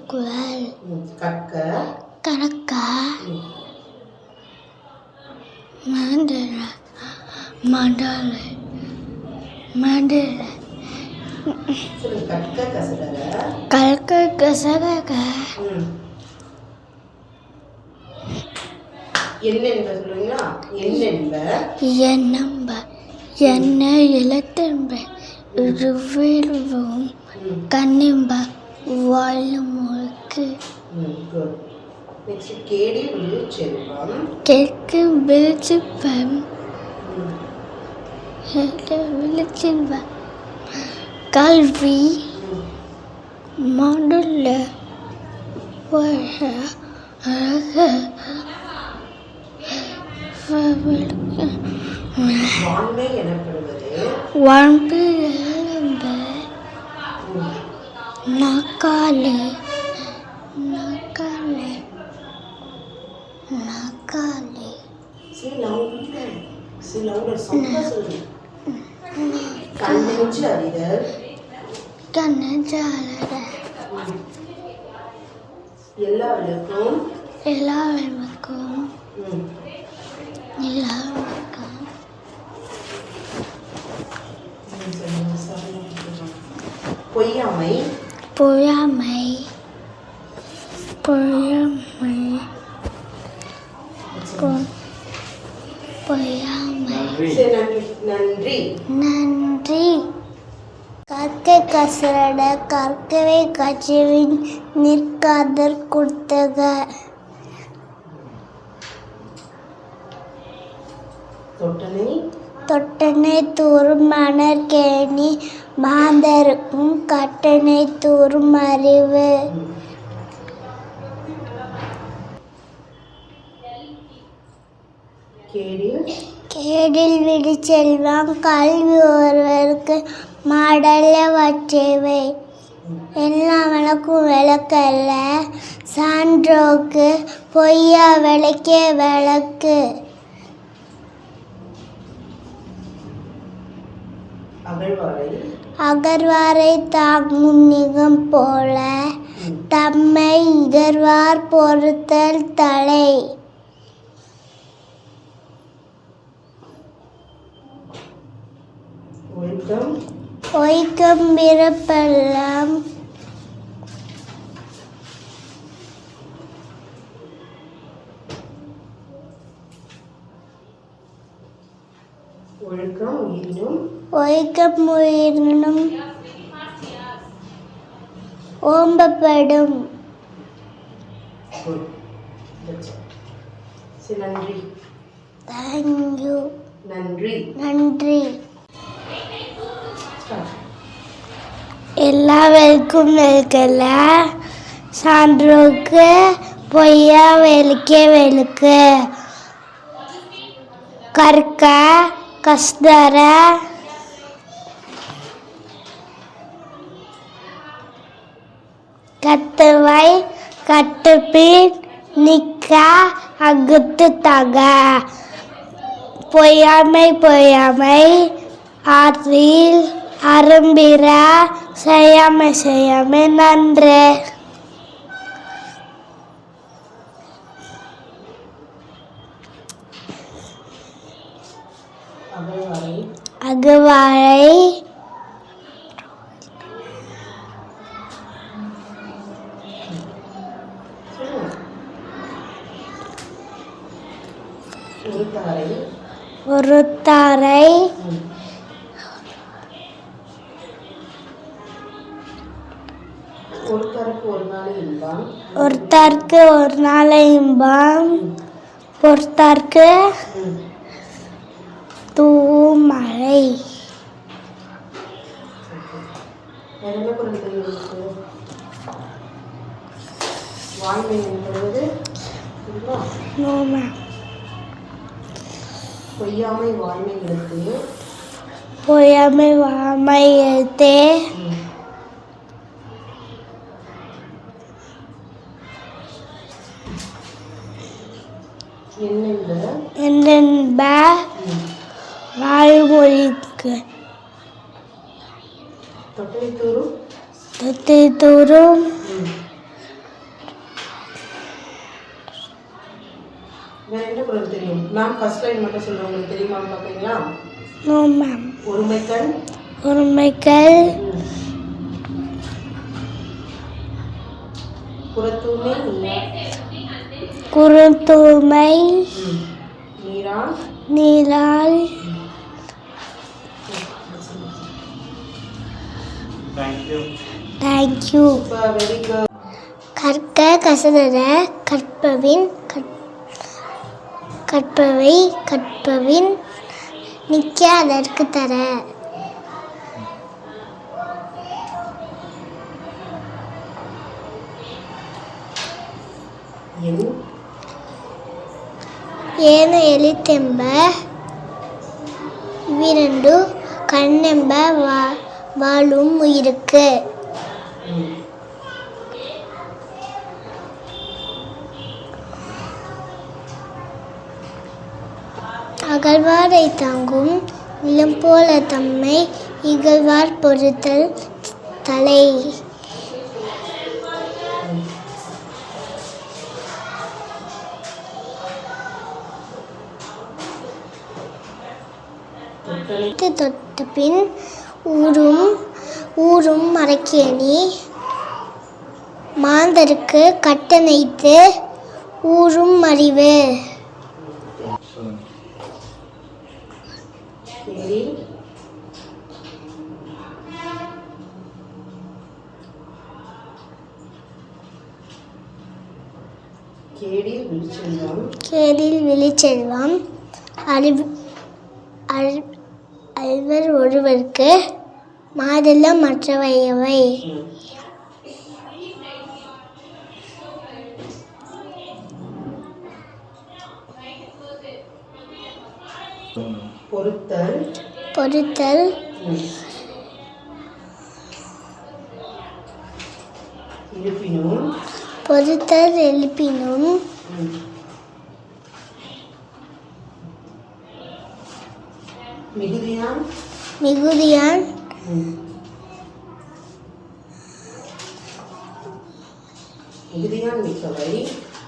குழல் கற்க கறக்க மண்டல மண்டல மண்டல கற்க கசடக கற்க கசடக என்னென்ப சொல்லுவீங்களா? என்னென்ப என்னம்ப என்ன இலத்தென்ப இருவிழுவும் கண்ணிம்ப வாழும் முழுக்கு கேடில் விழுச்செல்வம் கேட்கு விழுச்சிப்பம் விழுச்செல்வம் கல்வி மாடுள்ள வான்மை எனப்படுவது வாழ்ந்து எழும்ப நாக்காலே நாக்காலே நாக்காலே கண்ணெஞ்சு அறிதல் கண்ணஞ்சாளர எல்லாருக்கும் எல்லாருக்கும் எல்லாருக்கும் பொய்யாமை பொய்யாமை பொய்யாமை பொய்யாமை நன்றி நன்றி கற்க கசரட கற்கவே கச்சிவின் நிற்காதற் கொடுத்தக தொட்டனை தூரும் மணற்கேணி மாந்தருக்கும் கட்டணை தூரும் அறிவு கேடில் விடு செல்வம் கல்வி ஒருவருக்கு மாடல்ல வச்சேவை எல்லாம் விளக்கும் விளக்கல்ல சான்றோக்கு பொய்யா விளக்கே விளக்கு அகர்வாரை தாங்கும் நிகம் போல தம்மை இகர்வார் பொறுத்தல் தலை ஒய்க்கம் பிறப்பெல்லாம் ஒழுக்கம் உயிரினும் ஓம்பப்படும் நன்றி தேங்க்யூ நன்றி நன்றி எல்லாருக்கும் வெளுக்கல சான்றோக்கு பொய்யா வெளுக்கே வெளுக்கு கற்க கஸ்தர கத்துவை கட்டுப்பின் நிக்க அகுத்து தக பொய்யாமை பொய்யாமை ஆற்றில் அரும்பிற செய்யாமை செய்யாமை நன்று அகவாழை ஒருத்தாரை ஒருத்தருக்கு ஒரு நாளை இன்பம் பொறுத்தார்க்கு தூமழை பொய்யாமை வாய்மை எழுத்து பொய்யாமை வாய்மை எழுத்தே என்னென்ப வாய்மொழிக்கு தொட்டை தூரும் குரல் தெரியும்? நான் ஃபர்ஸ்ட் லைன் மட்டும் சொல்றேன், உங்களுக்கு தெரியுமான்னு பார்க்குறீங்களா? No ma'am. ஒருமைக்கண். ஒருமைக்கல். புறத்தூய்மை குறுந்தூய்மை. நீரால். நீரால். தேங்க்யூ. Very good. கற்க கசடர கற்பவின் கற்பவை கற்பவின் நிற்க அதற்கு தர. ஏன எலித்தெம்ப இவ்விரண்டு கண்ணெம்ப வாழும் உயிருக்கு. அகழ்வாரை தாங்கும் நிலம் போல தம்மை இகழ்வார் பொறுத்தல் தலை. தொட்ட பின் ஊரும் மரக்கேணி மாந்தருக்கு கட்டணைத்து ஊரும் அறிவு. கேடில் விழிச்செல்வம் அல்வர் ஒருவருக்கு மாதெல்லாம் மற்றவையவை. பொறுத்தல் எழுப்பினும்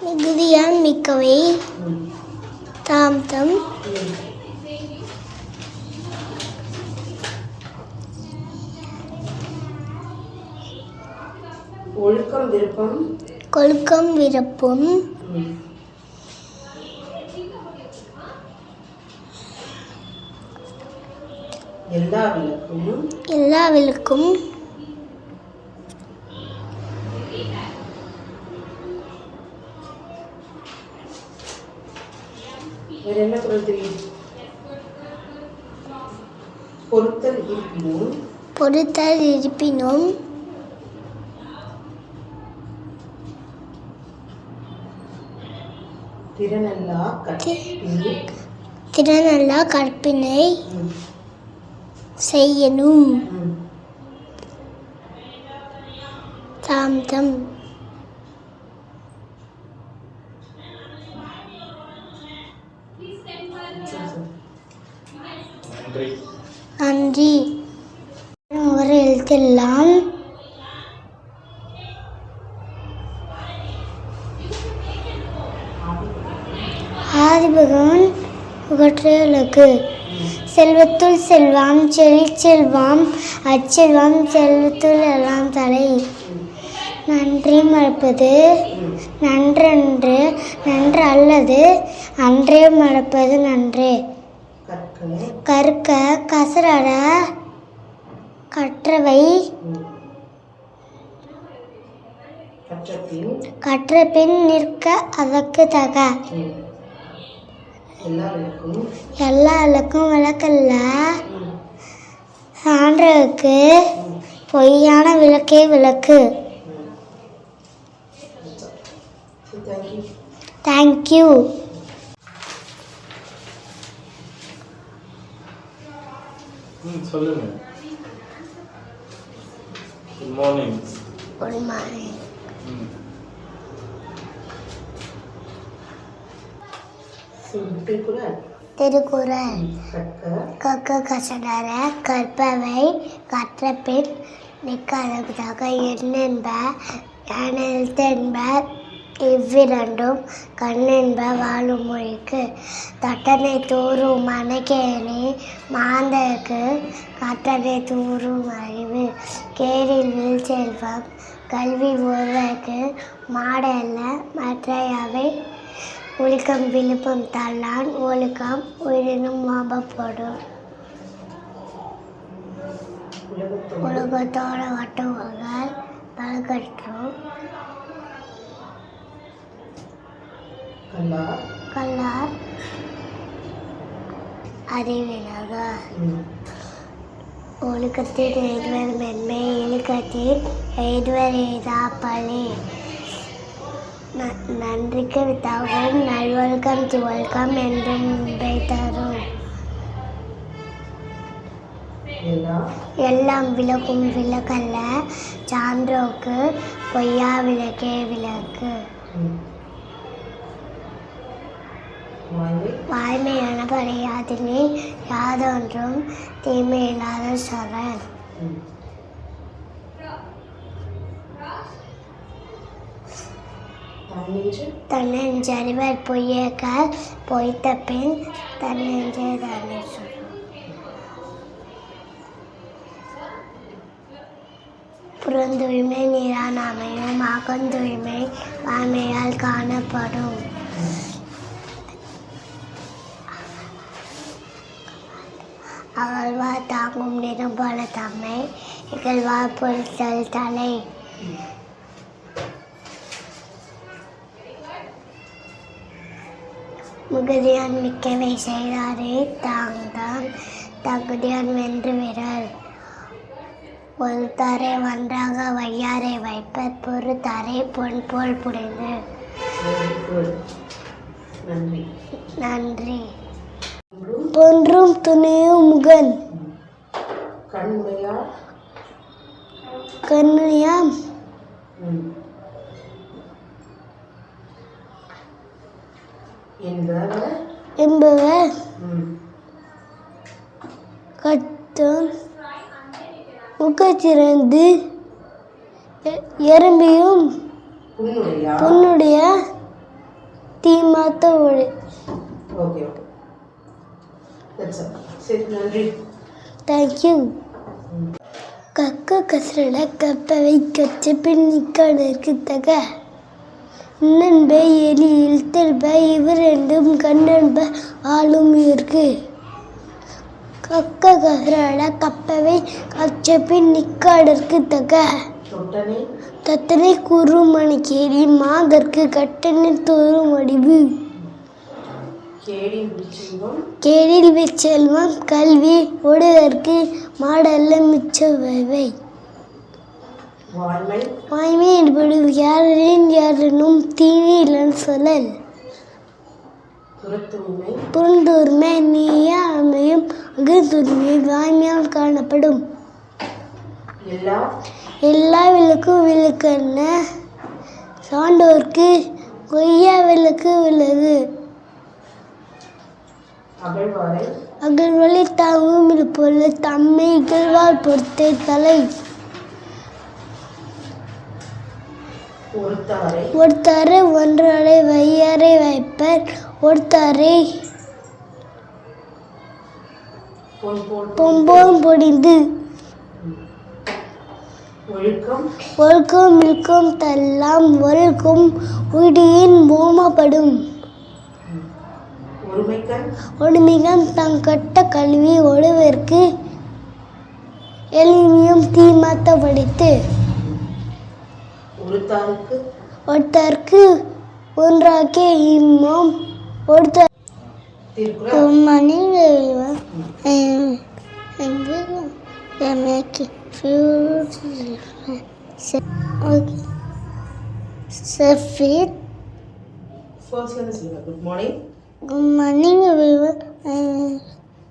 மிகுதியான் மிக்கவை தாம் தம். கொழுக்கம் விருப்பம் எல்லா விளக்கும் வேற என்ன குரல் தெரியும்? பொறுத்தல் இருப்பினும் திறனல்லா கற்பினை செய்யணும் தாம் தம். நன்றி. ஒரு எழுத்தெல்லாம் ஆதிபகவன் உகற்றுலகு. செல்வத்துள் செல்வம் செல்வம் அச்செல்வம் செல்வத்துள் எல்லாம் தலை. நன்றி மறப்பது நன்றன்று நன்று அல்லது அன்றே மறப்பது நன்றே. கற்க கசடர கற்றவை கற்றபின் நிற்க அதற்கு தக. எல்லா விளக்கும் விளக்கல்ல சான்றவுக்கு பொய்யான விளக்கே விளக்கு. தேங்க்யூ. சொல்லுங்க. Good morning. Good morning. Thirukkural. கற்க கசடர கற்பவை கற்றபின் நிற்க அதற்கு தக. எண்ணென்ப யானெழுத்தென்ப இவ்விரண்டும் கண்ணென்ப வாழும் மொழிக்கு தட்டனை தூறும் மனக்கேணி மாந்தர்க்கு கட்டனை தூறும் அறிவு கேடில் வில் செல்வம் கல்வி ஒருவர்க்கு மாடல்ல மற்றையவை ஒழுக்கம் விழுப்பம் தள்ளான் ஒழுக்கம் உயிரினும் மாபப்படும் உலகத்தோட வட்டவர்கள் பலகற்றும் கல்லார் அறிவிலக ஒழுக்கத்தில் எய்துவர் மென்மை இழுக்கத்தில் எய்துவர் எய்தாப்பழி நன்றிக்கு வித்தாகவும் நல்வொழுக்கம் துவழ்கம் என்றும் தரும் எல்லாம் விளக்கும் விளக்கல்ல சான்றோக்கு பொய்யா விளக்கே விளக்கு வாய்மை எனப்படையாதினே யாதொன்றும் தீமை இல்லாத சொரன் தன்னெஞ்சறிவர் பொய்யக்க பொய்த்த பின் தன்னெஞ்சே தானே சொல்லும் புறந்தூய்மை நீரானாமையும் அகந்தூய்மை வாய்மையால் காணப்படும் அகழ்வா தாங்கும் நிறம் போல தம்மை இகழ்வா பொருத்தல் தலை மிகுதியான் மிக்கவை செய்தாரே தாங்தான் தகுதியான் வென்று விரல் ஒருத்தாரை ஒன்றாக வையாரை வைப்பர் பொறுத்தாரை பொன் போல் புரிந்து நன்றி பொன்றும் துணையும் முகன் கண்ணுயாம் என்பவர் கட்டும் முகச்சிறந்து எறும்பியும் பொன்னுடைய தீமாத்த ஒளி தேங்க்யூ கக்க கசரட கப்பவை கச்ச பின்னிக்கடற்கு தக நண்ப எலியில் தெல்ப இவரெண்டும் கண்ணன்ப ஆளும் இருக்கு கக்க கசரட கப்பவை கச்ச பின்னிக்கடற்கு தக தத்தனை கூறும் மணிக்கேரி மாதற்கு கட்டணில் தோறும் அடிவு கேடில் விச்செல்வம் கல்வி ஒடுவர்க்கு மாடல்ல மிச்சவை வாய்மை என்பது யாரின் யாரினும் தீனிலன் சொல்லல் புறந்தூர்மை நீயாமையும் அகத்தூர்மை வாய்மையால் காணப்படும் எல்லா விளக்கும் விளக்கென்ன சான்றோர்க்கு கொய்யா விளக்கு விலகு அகழ்வலை தாங்கும் இருப்பொருள் தம்மை இகழ்வால் பொறுத்தே தலை ஒருத்தாரை ஒன்றாரை வையாரை வைப்பர் ஒருத்தாரை பொம்போம் பொடிந்து ஒழுக்கம் இழுக்கும் தல்லாம் ஒழுக்கும் உடியின் மோமப்படும் ஒடுமிகம் தங்கட்ட கல்வி ஒடுவர்க்கு எளிமையும் தீமாத்த படித்து ஒருத்தருக்கு ஒன்றாக்கே இம்மம் ஒருத்தர் Good morning. Good morning, everyone. I'm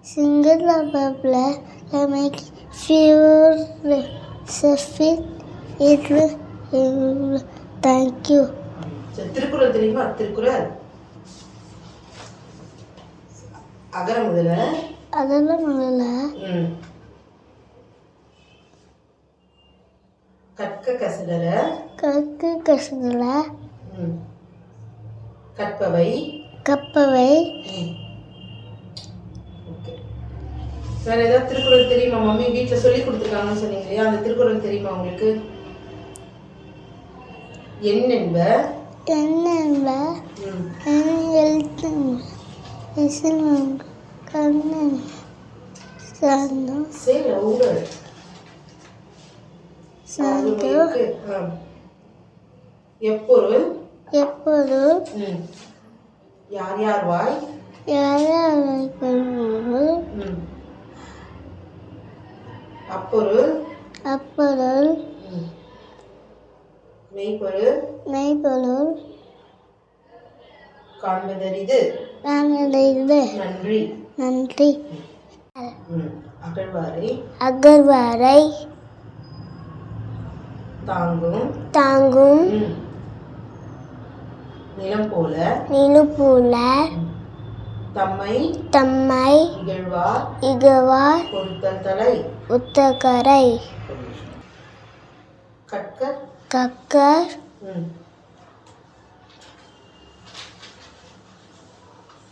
single bubble. I make fewer surface. Thank you. Thirukkural தெரியுமா? திருக்குறள் அகர முதல கற்க கசடர கற்பவை. கப்பவை. ஓகே. வேற ஏதாவது திருக்குறள் தெரியுமா? மம்மி வீட்டில் சொல்லி கொடுத்துருக்காங்கன்னு சொன்னீங்க இல்லையா, அந்த திருக்குறள் தெரியுமா உங்களுக்கு? என்னென்ப என்னென்ப எழுத்து கண்ணன் சாந்தம் சரி உங்கள் சாந்தம் எப்பொருள் எப்பொருள் யார் யார் வாய் யார் யார் கொள்வோம் அப்பொருள் அப்பொருள் மெய்ப்பொருள் மெய்ப்பொருள் காண்பதறிது காண்பதறிது. நன்றி. நன்றி. அகழ்வாரை அகழ்வாரை தாங்கும் தாங்கும் நிலம் போல தம்மை தம்மை இகழ்வார் பொறுத்தல் தலை உத்தகரை கற்கர் கக்கர்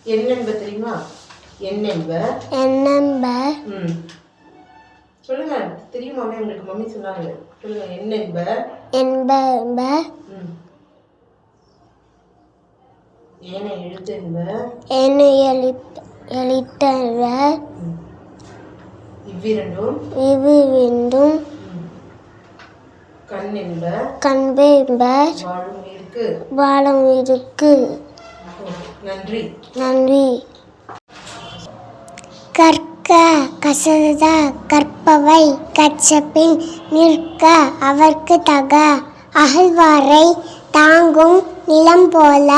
என்னென்ப தெரியுமா? என்னென்ப சொல்லுங்க. தெரியுமா உங்களுக்கு? மம்மி சொன்னாங்க. சொல்லுங்க. என்னென்ப ஏனை எழுத்தென்ப எழுத்தென்ப இவ்விரண்டும் கண்ணென்ப வாழும் இருக்கு. நன்றி. நன்றி. கற்க கசத கற்பவை கற்றபின் நிற்க அவர்க்கு தக அகழ்வாரை தாங்கும் நிலம் போல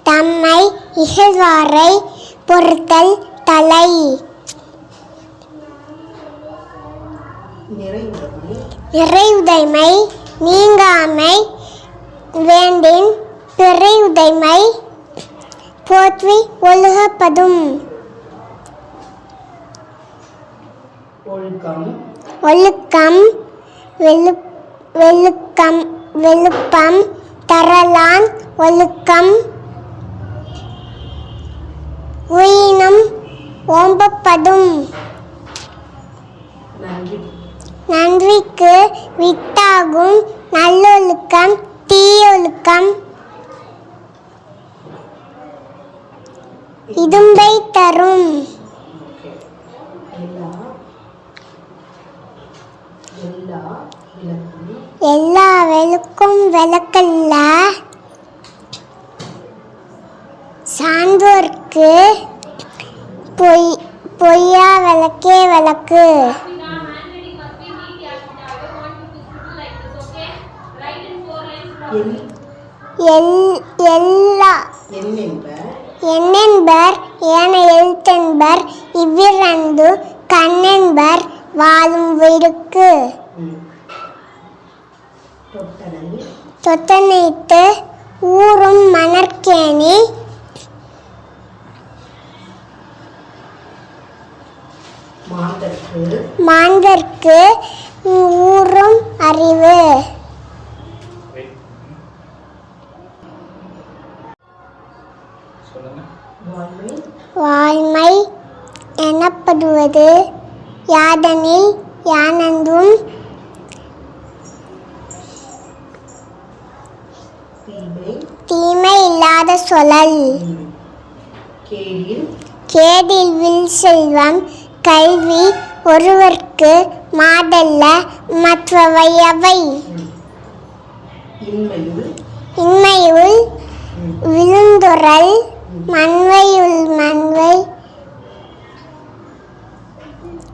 தம்மை இகழ்வாரை பொறுத்தல் தலை. நிறையுடைமை நீங்காமை வேண்டின் பிறையுடைமை போற்றி ஒழுகப்படும். ஒழுக்கம் வெளுப்பம் தரலான் ஒழுக்கம் உயினும் ஓம்பப்படும். நன்றிக்கு வித்தாகும் நல்லொழுக்கம் தீயொழுக்கம் இடும்பை தரும். எல்லா வெளுக்கும் விளக்கல்ல சான்றோர்க்கு பொய்யா விளக்கே விளக்கு. என்னென்பர் ஏன எழுத்தென்பர் இவ்விரண்டு கண்ணென்பர் வாழும் விருக்கு. தொட்டனைத்து ஊரும் மணற்கேணி மாந்தர்க்கு ஊரும் அறிவு. வாய்மை எனப்படுவது யாதெனில் யானென்றும் தீமை இல்லாத சொல்லல். கேடில் வில் செல்வம் கல்வி ஒருவர்க்கு மாதல்ல மற்றவை அவை. இன்மையுள் விழுந்துறல் மண்வையுள் மண்வை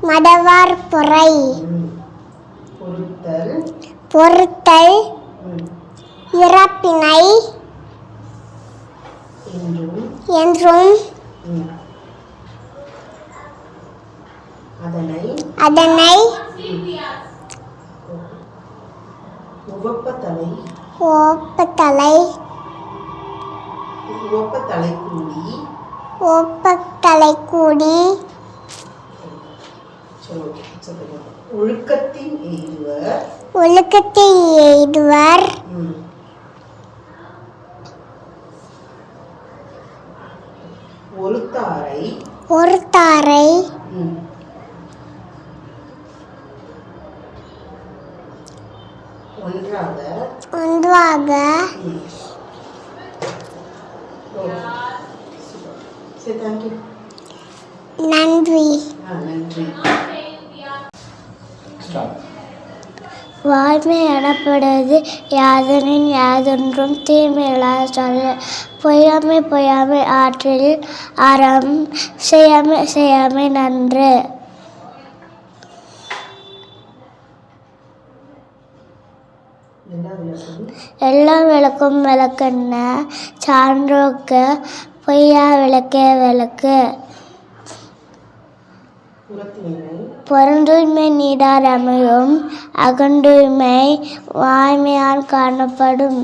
மடவார் பொறை. பொறுத்தல் இறப்பினை என்றும் அதனை ஒப்பத்தலை கூடி ஒழுக்கத்தை எய்துவர் ஒரு தாரை ம். ஒன்றாக ஒன்றாக ம். ஓ, சூப்பர். சரி, தேங்க்யூ. நன்றி. நன்றி. வாய்மை எனப்படுவது யாதனின் யாதொன்றும் தீமையில்லாத சொல்ல பொய்யாமை ஆற்றில் அறம் செய்யாமை நன்று. எல்லாம் விளக்கும் விளக்குன்ன சான்றோர்க்கு பொய்யா விளக்கே விளக்கு. பொருந்தூய்மை நீடார் அமையும் அகண்டூய்மை வாய்மையால் காணப்படும்.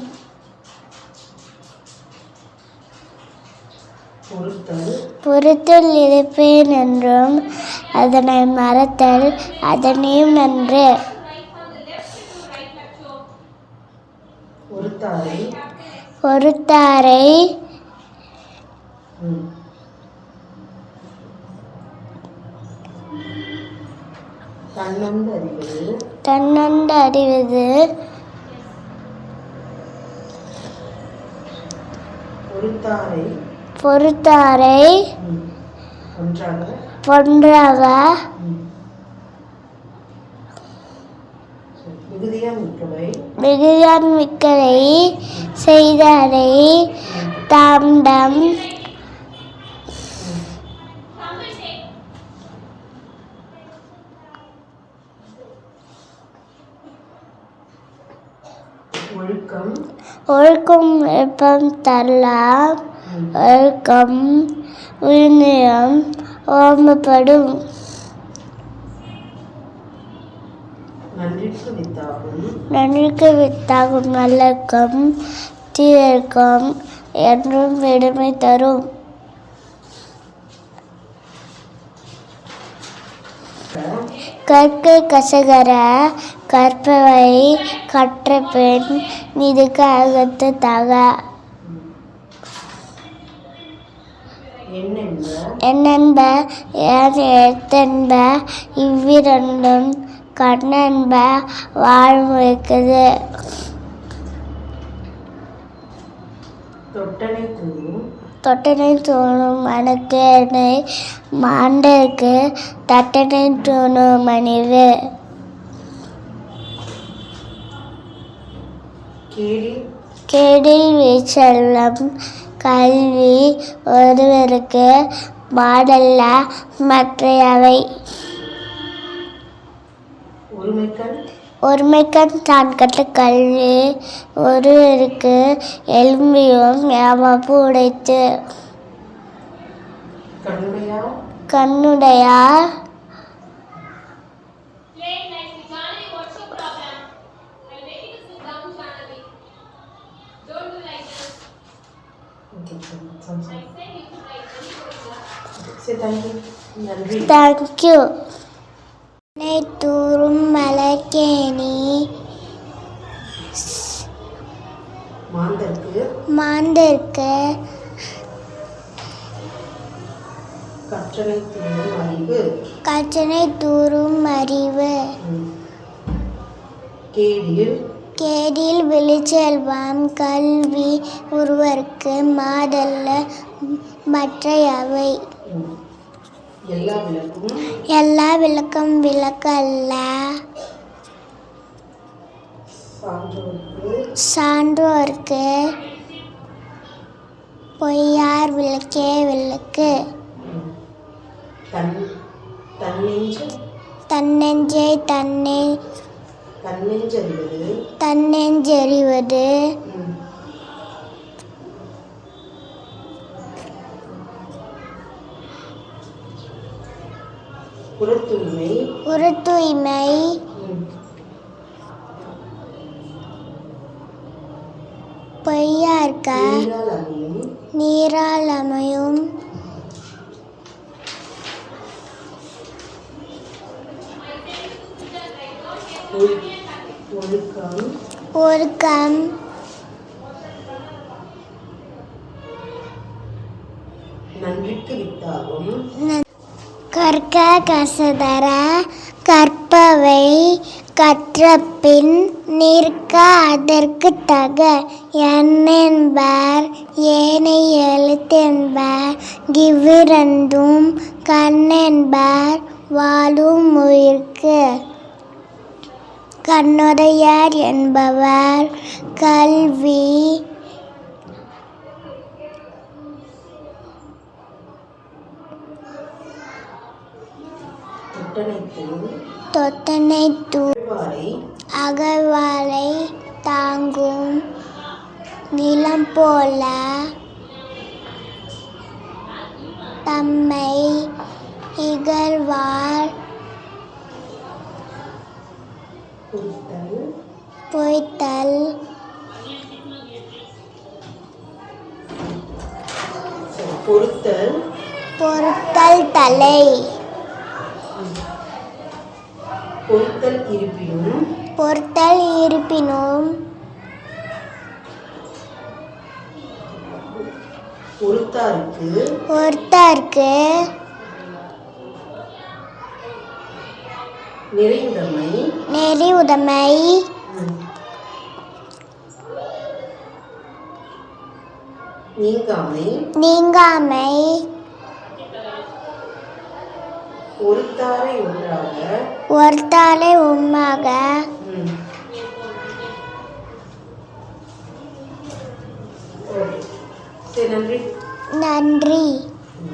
பொறுத்தல் இருப்பேன் என்றும் அதனை மறத்தல் அதனையும் நன்று. பொறுத்தாரை தன்னொன்று அறிவது பொறுத்தாரை பொன்றாக மிகுதியான் மிக்கவை செய்தாரை தாம்டம் ஒழுக்கம் வெப்பம் தரலாம் ஒழுக்கம் உயிர்நியம் ஓம்பப்படும். நன்றிக்கு வித்தாகும் நல்லக்கம் தீர்க்கம் என்றும் விடுமை தரும். கற்கை கசகர கற்பவை கற்ற பெண் நிதுக்க அகத்து தக. என்னென்ப ஏன் எழுத்தென்ப இவ்விரண்டும் கண்ணென்ப வாழ்முறைக்குது. தொட்டனை தோணும் மனக்கேனை மாண்டற்கு தட்டனை தோணும் மணிவு. கேடில் வீச்செல்லம் கல்வி ஒருவருக்கு மாடல்ல மற்றையவை. ஒருமைக்கண் தான் கற்ற கல்வி ஒருவருக்கு எலும்பியும் ஏமாப்பு உடைத்து. கண்ணுடையார் தேங்க்யூ. தூரும் மலர்கேணி மாந்தர்க்கு கற்றனை தூரும் அறிவு. கேடில் விழிச்செல்வம் கல்வி ஒருவருக்கு மாடல்ல மற்றையவை. எல்லா விளக்கம் விளக்கல்ல சான்றோர்க்கு பொய்யார் விளக்கே விளக்கு. தன்னெஞ்சை தன்னெஞ்சறிவது உறுத்தூய்மை பொய்யார்க்க நீரால் அமையும். ஒழுக்கம் நன்றிக்கு வித்தாகும். கற்க கசதர கற்பவை கற்றபின் நிற்க அதற்கு தக எண்ணென்பர் ஏனை எழுத்தென்பர் இவ்விரண்டும் கண்ணென்பர் வாழும் உயிர்க்கு. கண்ணுடையார் என்பவர் கல்வி தொட்டனைத்து அகழ்வாரை தாங்கும் நிலம் போல தம்மை இகழ்வார் பொய்த்தல் பொறுத்தல் தலை. பொறுத்தல் இருப்பினும் பொறுத்தார்க்கு நெறியுடைமை நீங்காமை ஒருத்தாரை உம்மாக நன்றி.